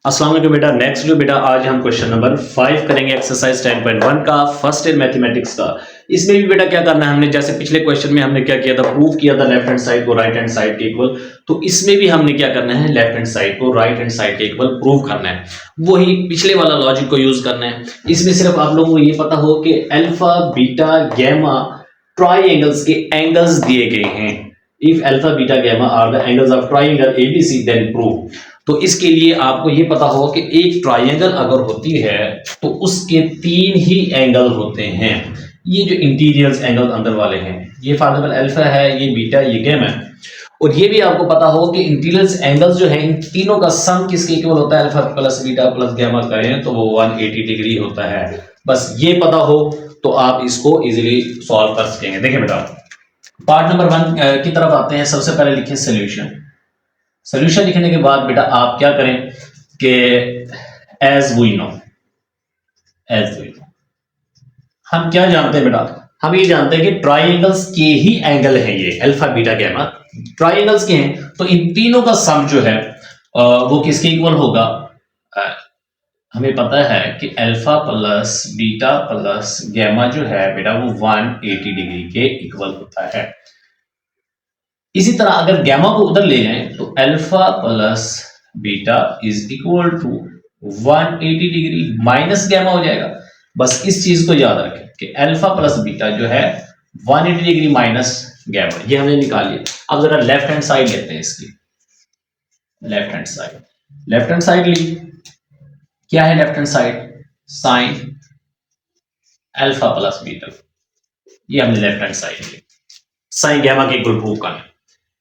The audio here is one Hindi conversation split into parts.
अस्सलाम वालेकुम बेटा। नेक्स्ट जो बेटा आज हम क्वेश्चन नंबर 5 करेंगे एक्सरसाइज 10.1 का फर्स्ट ईयर मैथमेटिक्स का। इसमें भी बेटा क्या करना है, हमने जैसे पिछले क्वेश्चन में हमने क्या किया था, प्रूव किया था लेफ्ट हैंड साइड को राइट हैंड साइड के इक्वल। तो इसमें भी हमने क्या करना है, लेफ्ट हैंड साइड को राइट हैंड साइड के इक्वल प्रूव करना है। वही पिछले वाला लॉजिक को यूज करना है। इसमें सिर्फ आप लोगों को ये पता हो कि अल्फा बीटा गैमा ट्राइंगल्स के एंगल्स दिए गए हैं। If alpha beta gamma are the angles of triangle ABC then prove. तो इसके लिए आपको ये पता हो कि एक ट्राइंगल अगर होती है तो उसके 3 ही एंगल होते हैं। ये जो इंटीरियर एंगल अंदर वाले हैं, ये फॉर एग्जांपल अल्फा है, ये बीटा, ये गैमा है। और ये भी आपको पता हो कि इंटीरियर एंगल्स जो हैं इन तीनों का सम किसके इक्वल होता है, alpha plus beta plus gamma करें तो वो 180 डिग्री होता है। बस ये पता हो तो आप इसको इजीली सॉल्व कर सकेंगे। देखिए बेटा, पार्ट नंबर 1 की तरफ आते हैं। सबसे पहले लिखें सोल्यूशन। सोल्यूशन लिखने के बाद बेटा आप क्या करें कि एज वी नो हम क्या जानते हैं बेटा, हम ये जानते हैं कि ट्राइंगल्स के ही एंगल है, ये अल्फा बीटा गैमा ट्राइंगल्स के हैं। तो इन तीनों का सम जो है वो किसके इक्वल होगा। हमें पता है कि alpha plus beta plus gamma जो है बेटा वो 180 डिग्री के इक्वल होता है। इसी तरह अगर गैमा को उधर ले जाएं तो alpha plus beta is equal to 180 degree minus gamma हो जाएगा। बस इस चीज को याद रखें कि अल्फा प्लस बीटा जो है 180 डिग्री माइनस गैमा, ये हमने निकाल लिया। अब जरा लेफ्ट हैंड साइड लेते हैं इसकी। लेफ्ट हैंड साइड ली, क्या है left hand side, sine alpha plus beta. ये हमने लेफ्ट हैंड साइड ली, साइन गैमा के इक्वल प्रूव करना।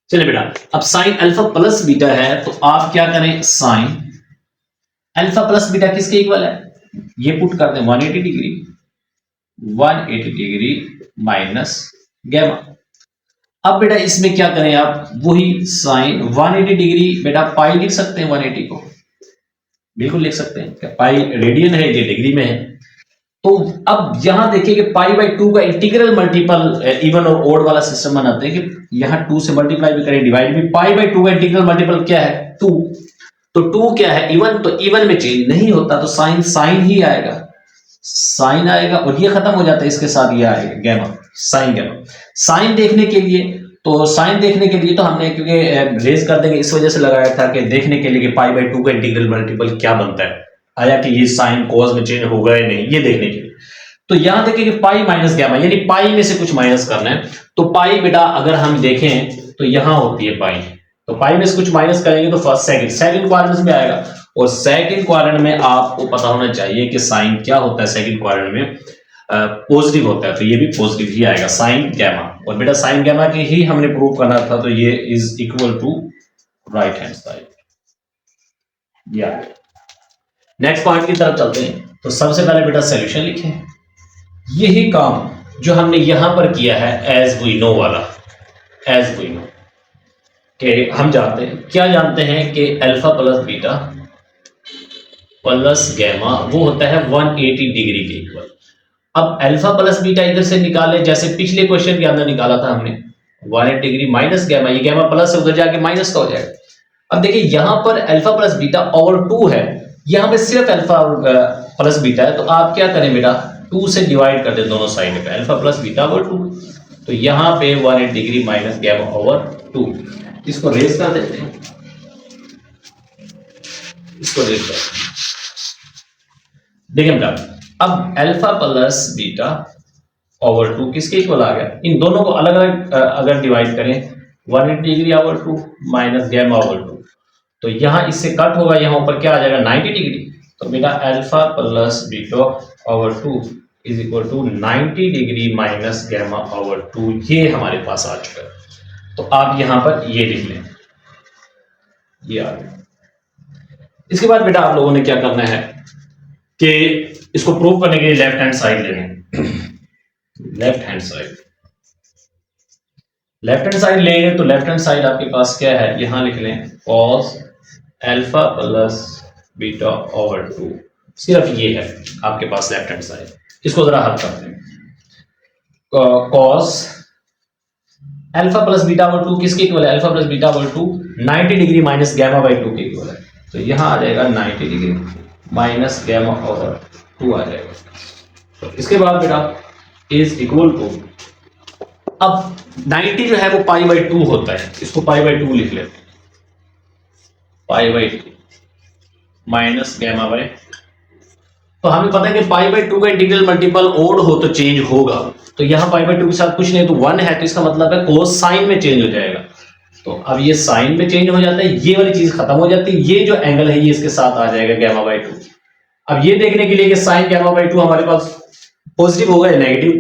चलिए बेटा, अब साइन अल्फा प्लस बीटा है तो आप क्या करें, साइन अल्फा प्लस बीटा किसके इक्वल है, ये पुट कर दें 180 डिग्री माइनस गैमा। अब बेटा इसमें क्या करें आप, वही साइन 180 डिग्री बेटा पाई लिख सकते हैं, 180 को बिल्कुल लिख सकते हैं, पाई रेडियन है, ये डिग्री में है। तो अब यहां देखिए कि पाई बाई 2 का इंटीग्रल मल्टीपल इवन और ओड वाला सिस्टम बनाते हैं कि यहां 2 से मल्टीप्लाई भी करें डिवाइड भी। पाई बाई 2 का इंटीग्रल मल्टीपल क्या है, 2। तो 2 क्या है, इवन, तो इवन में चेंज नहीं होता तो साइन साइन ही आएगा, साइन आएगा और ये खत्म हो जाता है, इसके साथ ये आएगा गैमा, साइन गैमा। साइन देखने के लिए तो हमने क्योंकि रेज कर देंगे इस वजह से लगाया था कि देखने के लिए कि पाई बाई 2 का इंटीग्रल मल्टीपल क्या बनता है, आया कि ये साइन कॉस में चेंज होगा या नहीं, ये देखने के लिए। तो यहां देखिए कि पाई माइनस गैमा, यानी पाई में से कुछ माइनस करना है। तो पाई बेटा अगर हम देखें तो यहां होती है पाई, तो पाई में से कुछ माइनस करेंगे तो फर्स्ट सेकंड क्वाड्रेंट में आएगा। और सेकंड क्वाड्रेंट में आपको पता होना चाहिए कि साइन क्या होता है, सेकंड क्वाड्रेंट में पॉजिटिव होता है, तो ये भी पॉजिटिव ही आएगा, साइन गैमा। और बेटा साइन गैमा की ही हमने प्रूव करना था, तो ये is equal to right hand side. ये आ गया। नेक्स्ट पार्ट की तरफ चलते हैं। तो सबसे पहले बेटा सॉल्यूशन लिखें। यही काम जो हमने यहां पर किया है एज वी नो वाला, एज वी नो कि हम जानते हैं, क्या जानते हैं कि alpha plus beta plus gamma वो होता है 180 डिग्री के इक्वल। अब अल्फा प्लस बीटा इधर से निकाले, जैसे पिछले क्वेश्चन के अंदर निकाला था हमने 180 डिग्री माइनस गैमा, ये गैमा प्लस है उधर जाके माइनस का हो जाएगा। अब देखिए यहां पर अल्फा प्लस बीटा ओवर 2 है, यहां पे सिर्फ अल्फा प्लस बीटा है, तो आप क्या करें बेटा 2 से डिवाइड कर दें दोनों साइड पे, अल्फा प्लस बीटा ओवर 2। तो यहां पे 180 डिग्री माइनस गैमा ओवर 2, इसको रेज कर देते हैं, इसको रेज कर देखिए बेटा, अब अल्फा प्लस बीटा ओवर 2 किसके इक्वल आ गया, इन दोनों को अलग अलग अगर डिवाइड करें 180 degree over 2 minus gamma over 2, तो यहां इससे कट होगा, यहां ऊपर क्या आ जाएगा 90 डिग्री। तो बेटा alpha plus beta over 2 is equal to 90 degree minus gamma over 2, ये हमारे पास आ चुका है। तो आप यहां पर ये लिख लें, ये आ गया। इसके बाद बेटा आप लोगों ने क्या करना है कि इसको प्रूव करने के लिए लेफ्ट हैंड साइड लेंगे। लेफ्ट हैंड साइड लेंगे तो लेफ्ट हैंड साइड आपके पास क्या है, यहां लिख लें cos alpha plus beta over 2, सिर्फ ये है आपके पास लेफ्ट हैंड साइड। इसको जरा हल करते हैं। cos alpha plus beta over 2 किसके इक्वल है, alpha plus beta over 2 90 degree minus gamma by 2 के इक्वल है। तो यहाँ आ जाएगा 90 डिग्री माइनस गैमा ओवर 2 आ जाएगा। तो इसके बाद बेटा इज इक्वल टू, अब 90 जो है वो पाई बाई 2 होता है, इसको पाई बाई 2 लिख लेते हैं, pi by 2 minus gamma by, तो हमें पता है कि पाई बाई 2 का इंटीग्रल मल्टीपल ओड हो तो चेंज होगा, तो यहाँ पाई बाई 2 के साथ कुछ नहीं तो 1 है, तो इसका मतलब है कोस साइन में चेंज हो जाएगा। तो अब ये साइन में चेंज हो जाता है, ये वाली चीज खत्म हो जाती है, ये जो एंगल है ये इसके साथ आ जाएगा गैमा बाई 2। अब ये देखने के लिए कि साइन गैमा बाई 2 हमारे पास पॉजिटिव होगा या नेगेटिव,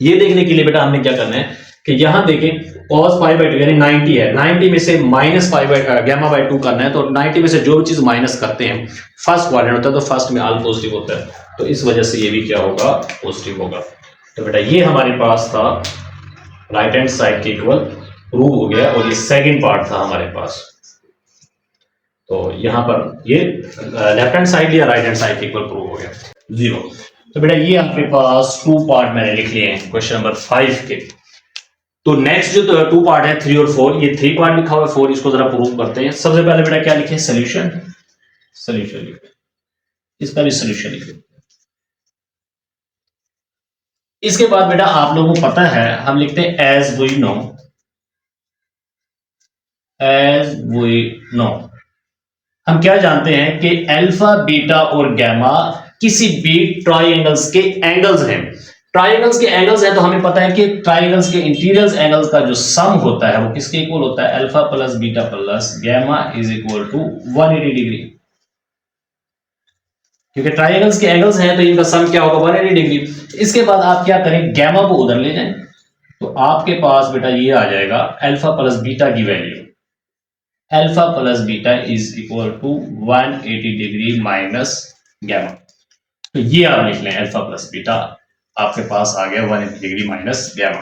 ये देखने के लिए बेटा हमने क्या करना है कि यहां देखें cos पाई बाई 2 यानी 90 है, 90 में से minus pi by gamma by 2 करना है, तो 90 में से जो भी चीज माइनस करते हैं फर्स्ट क्वाड्रेंट होता है, तो फर्स्ट में ऑल पॉजिटिव होता है, तो इस वजह से ये भी क्या होगा, पॉजिटिव होगा। तो बेटा ये हमारे पास था राइट हैंड साइड के इक्वल प्रूव हो गया, और ये सेकंड पार्ट था हमारे पास। तो यहां पर ये लेफ्ट हैंड साइड या राइट हैंड साइड के इक्वल प्रूव हो गया 0। तो बेटा ये आपके पास 2 पार्ट मैंने लिख लिए हैं क्वेश्चन नंबर 5 के। तो नेक्स्ट जो 2 पार्ट है 3 और 4, ये 3 पार्ट लिखा हुआ है, 4 इसको जरा प्रूव करते हैं। सबसे पहले बेटा क्या लिखे, सोल्यूशन, सोल्यूशन लिखे, इसका भी सोल्यूशन लिखे। इसके बाद बेटा आप लोगों को पता है हम लिखते हैं as we know, as we know, हम क्या जानते हैं कि अल्फा बीटा और गैमा किसी भी ट्राइंगल्स के एंगल्स हैं। ट्राइंगल्स के एंगल्स हैं तो हमें पता है कि ट्राइंगल्स के इंटीरियर एंगल्स का जो सम होता है वो किसके इक्वल होता है, alpha plus beta plus gamma is equal to 180 degree, क्योंकि ट्राइंगल्स के एंगल्स हैं तो इनका सम क्या होगा, 180 डिग्री। इसके बाद आप क्या करें, गैमा को उधर ले जाएं, तो आपके पास बेटा ये आ जाएगा अल्फा प्लस बीटा की value, alpha plus beta is equal to 180 degree minus gamma. तो ये आप लिख लें अल्फा प्लस बीटा, आपके पास आ गया 180 डिग्री माइनस गैमा।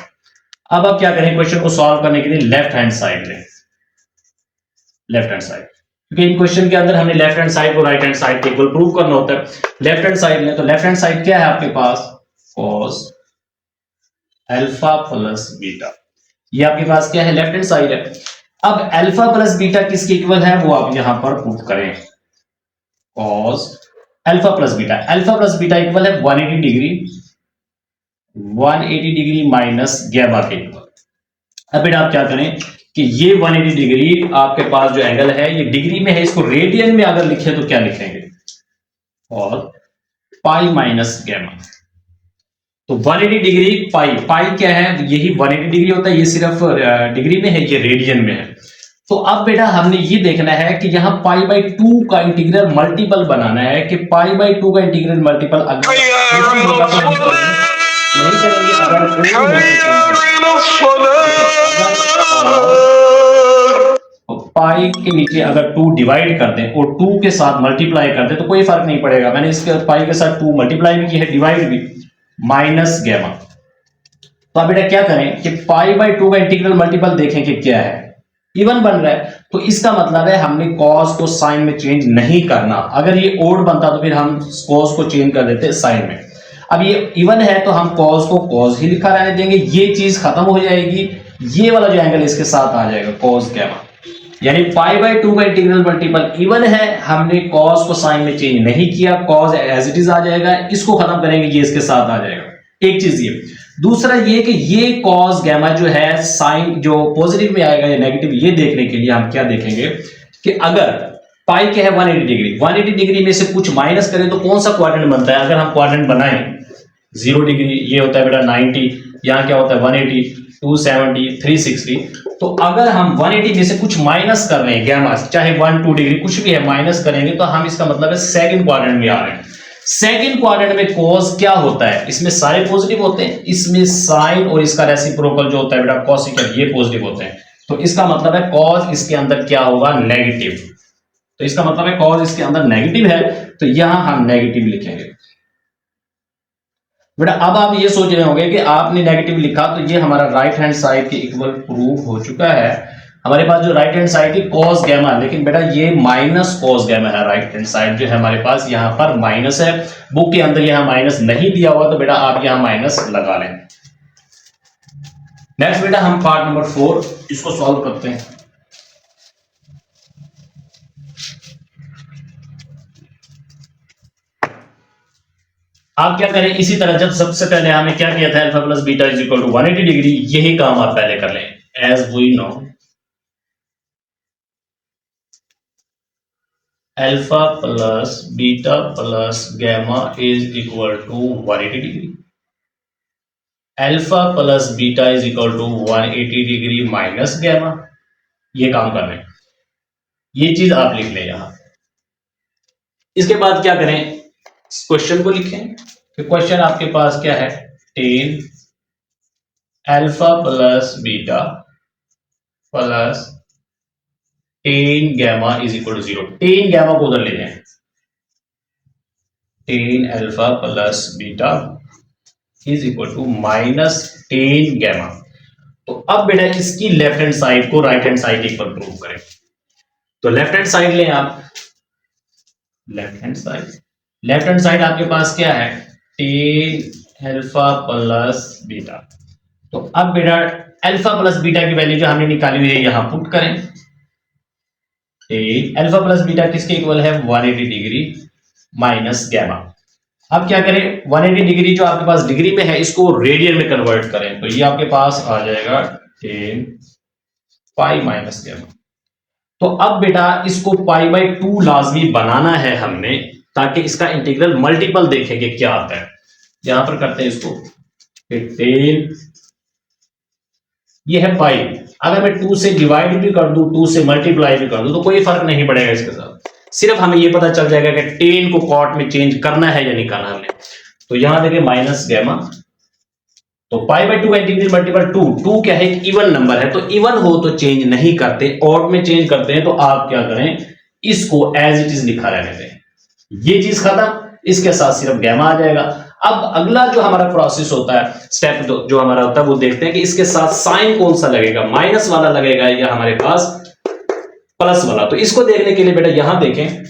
अब आप क्या करें, क्वेश्चन को सॉल्व करने के लिए लेफ्ट हैंड साइड लें, लेफ्ट हैंड साइड, क्योंकि इन क्वेश्चन के अंदर हमने लेफ्ट हैंड साइड को राइट हैंड साइड के इक्वल प्रूव करना होता है। लेफ्ट हैंड साइड लें, तो लेफ्ट हैंड साइड क्या है आपके पास, cos अल्फा प्लस बीटा, ये आपके पास क्या है, लेफ्ट हैंड साइड है। अब अल्फा प्लस बीटा किसके इक्वल है वो आप यहां पर पुट करें, cos alpha plus beta, alpha plus beta equal है 180 डिग्री, 180 डिग्री माइनस गैमा के इक्वल। अब बेटा आप क्या करें कि ये 180 डिग्री आपके पास जो एंगल है ये डिग्री में है, इसको रेडियन में अगर लिखे तो क्या लिखेंगे, और पाई माइनस गैमा। तो 180 डिग्री पाई, पाई क्या है, यही 180 डिग्री होता है, ये सिर्फ डिग्री में है, ये रेडियन में है। तो अब बेटा हमने ये देखना है कि यहाँ पाई बाई 2 का इंटीग्रल मल्टीपल बनाना है, कि पाई बाई 2 का इंटीग्रल मल्टीपल अगर नहीं करेंगे, पाई के नीचे अगर 2 डिवाइड कर दें और 2 के साथ मल्टीप्लाई कर दें तो कोई फर्क नहीं पड़ेगा। मैंने इसके पाई के साथ 2 मल्टीप्लाई भी की है, डिवाइड भी, माइनस गैमा। तो अब बेटा क्या करें कि पाई बाई 2 का इंटीग्रल मल्टीपल देखें कि क्या है, इवन बन रहा है, तो इसका मतलब है हमने कॉस को साइन में चेंज नहीं करना। अगर ये ओड बनता तो फिर हम कॉस को चेंज कर देते साइन में। अब ये इवन है तो हम कॉस को कॉस ही लिखा रहने देंगे, ये चीज खत्म हो जाएगी, ये वाला जो एंगल इसके साथ आ जाएगा कॉस गैमा, यानी पाई बाई 2 का इंटीग्रल मल्टीपल इवन है, हमने कॉस को साइन में चेंज नहीं किया, कॉस एज इट इज आ जाएगा, इसको खत्म करेंगे ये इसके साथ आ जाएगा। एक चीज ये, दूसरा ये कि ये कॉस गैमा जो है साइन जो पॉजिटिव में आएगा या नेगेटिव, ये देखने के लिए हम क्या देखेंगे कि अगर पाई क्या है 180 डिग्री, 180 डिग्री में से कुछ माइनस करें तो कौन सा क्वाड्रेंट बनता है। अगर हम क्वाड्रेंट बनाएं 0 डिग्री, ये होता है बेटा 90, यहाँ क्या होता है 180, 270, 360। तो अगर हम 180 में से कुछ माइनस कर रहे हैं गैमा, चाहे 1-2 डिग्री कुछ भी है माइनस करेंगे, तो हम इसका मतलब है सेकंड क्वाड्रेंट में आ रहे हैं। सेकंड क्वाड्रेंट में कॉस क्या होता है, इसमें सारे पॉजिटिव होते हैं, इसमें साइन और इसका रेसिप्रोकल जो होता है बेटा कॉसिकल, ये पॉजिटिव होते हैं। तो इसका मतलब है कॉस इसके अंदर क्या होगा, नेगेटिव। तो इसका मतलब है कॉस इसके अंदर नेगेटिव है, तो यहां हम नेगेटिव लिखेंगे। बेटा अब आप ये सोच रहे होंगे कि आपने नेगेटिव लिखा तो ये हमारा राइट हैंड साइड के इक्वल प्रूव हो चुका है। हमारे पास जो राइट हैंड साइड की कॉस गैमा, लेकिन बेटा ये माइनस कॉस गैमा है, राइट हैंड साइड जो है हमारे पास यहाँ पर माइनस है। बुक के अंदर यहाँ माइनस नहीं दिया हुआ तो बेटा आप यहाँ माइनस लगा लें। नेक्स्ट बेटा हम पार्ट नंबर 4 इसको सॉल्व करते हैं। आप क्या करें, इसी तरह जब सबसे पहले हमें क्या किया था, alpha plus beta is equal to 180 degree, यही काम आप पहले कर लें। As we know alpha plus beta plus gamma is equal to 180 degree. Alpha plus beta is equal to 180 degree minus gamma, ये काम कर रहे हैं, ये चीज आप लिख लें यहां। इसके बाद क्या करें, क्वेश्चन को लिखें। तो क्वेश्चन आपके पास क्या है, tan alpha plus beta plus tan gamma is equal to 0। Tan gamma को उधर ले जाएं, tan alpha plus beta is equal to minus tan gamma. तो अब बेटा इसकी लेफ्ट हैंड साइड को राइट हैंड साइड एक पर प्रूव करें। तो लेफ्ट हैंड साइड लें आप, लेफ्ट हैंड साइड आपके पास क्या है, टेन अल्फा प्लस बीटा। तो अब बेटा अल्फा प्लस बीटा की वैल्यू जो हमने निकाली हुई है यहां पुट करें। टेन अल्फा प्लस बीटा किसके इक्वल है, 180 डिग्री माइनस गैमा। अब क्या करें, 180 डिग्री जो आपके पास डिग्री में है इसको रेडियन में कन्वर्ट करें। तो ये आपके पास आ जाएगा 10 पाई माइनस गैमा। तो अब बेटा इसको पाई बाई 2 लाजमी बनाना है हमने, ताकि इसका इंटीग्रल मल्टीपल देखेंगे क्या आता है। यहां पर करते हैं इसको, 10 ये है पाई, अगर मैं 2 से डिवाइड भी कर दूं, 2 से मल्टीप्लाई भी कर दूं तो कोई फर्क नहीं पड़ेगा इसके साथ। सिर्फ हमें ये पता चल जाएगा कि 10 को कॉट में चेंज करना है या नहीं करना हमने। तो यहां देखिए माइनस गैमा, तो पाई बाई 2 का इंटीग्रल मल्टीपल 2 क्या है, एक इवन नंबर है, तो इवन हो तो चेंज नहीं करते, ऑड में चेंज करते हैं। तो आप क्या करें, इसको एज इट इज लिखा रहने दें, ये चीज खत्म, इसके साथ सिर्फ गैमा आ जाएगा। अब अगला जो हमारा प्रोसेस होता है, स्टेप जो हमारा होता है, वो देखते हैं कि इसके साथ साइन कौन सा लगेगा, माइनस वाला लगेगा या हमारे पास प्लस वाला। तो इसको देखने के लिए बेटा यहां देखें,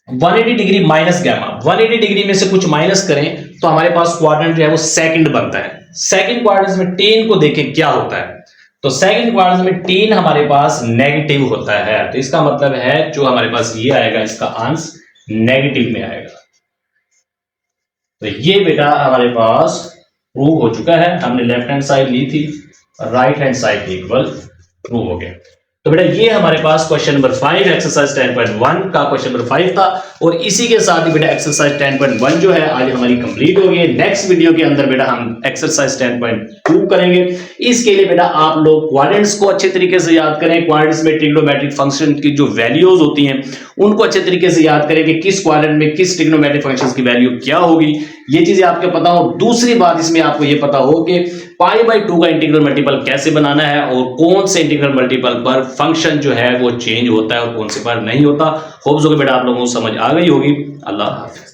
180 डिग्री माइनस गैमा, 180 डिग्री में से कुछ माइनस करें तो हमारे पास क्वाड्रेंट जो है वो सेकंड बनता है। सेकंड क्वाड्रेंट में 10 को देखें क्या होता है, तो सेकंड क्वाड्रेंट में 10 हमारे पास नेगेटिव होता है। तो इसका मतलब है जो हमारे पास ये आएगा, इसका अंश नेगेटिव में आएगा। तो ये बेटा हमारे पास प्रूव हो चुका है, हमने लेफ्ट हैंड साइड ली थी, right hand side equal prove हो गया। तो बेटा ये हमारे पास क्वेश्चन नंबर 5 एक्सरसाइज 10.1 का क्वेश्चन नंबर 5 था, और इसी के साथ ही बेटा एक्सरसाइज 10.1 जो है आज हमारी कंप्लीट हो गई। नेक्स्ट वीडियो के अंदर बेटा हम एक्सरसाइज 10.2 करेंगे। इसके लिए बेटा आप लोग क्वाड्रेंट्स को अच्छे तरीके से याद करें, क्वाड्रेंट्स में ट्रिग्नोमेट्रिक फंक्शन की जो वैल्यूज होती हैं उनको अच्छे तरीके से याद करें कि किस क्वाड्रेंट में किस ट्रिग्नोमेट्रिक फंक्शन की वैल्यू क्या होगी, ये चीजें आपको पता हो। दूसरी बात इसमें आपको ये पता हो कि पाई बाई 2 का इंटीग्रल मल्टीपल कैसे बनाना है, और कौन से इंटीग्रल मल्टीपल पर फंक्शन जो है वो चेंज होता है और कौन से पर नहीं होता। होप्स हो कि बेटा आप लोगों को समझ आ गई होगी। अल्लाह हाफिज।